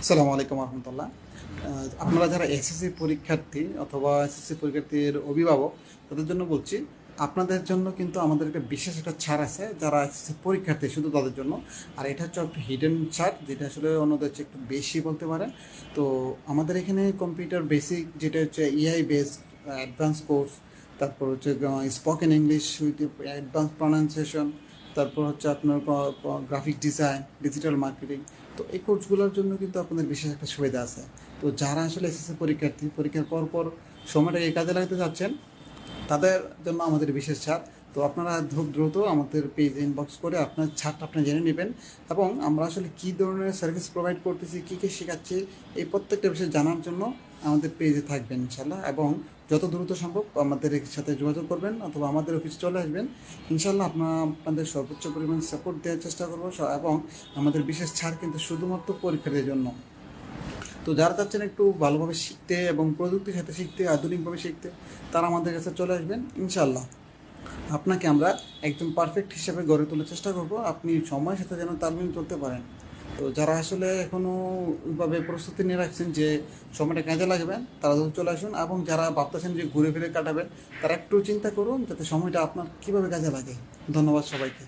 আসসালামু আলাইকুম রহমতুল্লাহ। আপনারা যারা এসএসসি পরীক্ষার্থী অথবা এসএসসি পরীক্ষার্থীর অভিভাবক, তাদের জন্য বলছি, আপনাদের জন্য কিন্তু আমাদের একটা বিশেষ একটা ছাড় আছে যারা এসএসসি পরীক্ষার্থী, শুধু তাদের জন্য। আর এটা হচ্ছে একটা হিডেন ছাড়, যেটা আসলে অন্যদের চেয়ে একটু বেশি বলতে পারেন। তো আমাদের এখানে কম্পিউটার বেসিক, যেটা হচ্ছে ইআই বেসড অ্যাডভান্স কোর্স, তারপর হচ্ছে spoken English with advance pronunciation, তারপর হচ্ছে আপনার গ্রাফিক ডিজাইন, ডিজিটাল মার্কেটিং। তো এই কোর্সগুলোর জন্য কিন্তু আপনাদের বিশেষ একটা সুবিধা আছে। তো যারা আসলে এসএসসি পরীক্ষার্থী, পরীক্ষার পর সময়টাকে কাজে লাগাতে যাচ্ছেন, তাদের জন্য আমাদের বিশেষ ছাড়। তো আপনারা দ্রুত আমাদের পেজ ইনবক্স করে আপনার ছাড়টা আপনি জেনে নেবেন। এবং আমরা আসলে কী ধরনের সার্ভিস প্রোভাইড করতেছি, কী কী শেখাচ্ছি, এই প্রত্যেকটা বিষয় জানার জন্য আমাদের পেজে থাকবেন ইনশাল্লাহ। এবং যত দ্রুত সম্ভব আমাদের সাথে যোগাযোগ করবেন অথবা আমাদের অফিসে চলে আসবেন। ইনশাল্লাহ আপনাদের সর্বোচ্চ পরিমাণ সাপোর্ট দেওয়ার চেষ্টা করবো। এবং আমাদের বিশেষ ছাড় কিন্তু শুধুমাত্র পরীক্ষার্থীর জন্য। তো যারা চাচ্ছেন একটু ভালোভাবে শিখতে এবং প্রযুক্তির সাথে শিখতে, আধুনিকভাবে শিখতে, তারা আমাদের কাছে চলে আসবেন ইনশাল্লাহ। আপনাকে আমরা একদম পারফেক্ট হিসেবে গড়ে তোলার চেষ্টা করব, আপনি সময়ের সাথে যেন তাল মিল করতে পারেন। তো যারা আসলে এখনও ওইভাবে প্রস্তুতি নিয়ে রাখছেন যে সময়টা কাজে লাগবেন, তারা যদি চলে আসুন। এবং যারা ভাবতেছেন যে ঘুরে ফিরে কাটাবেন, তারা একটু চিন্তা করুন যাতে সময়টা আপনার কীভাবে কাজে লাগে। ধন্যবাদ সবাইকে।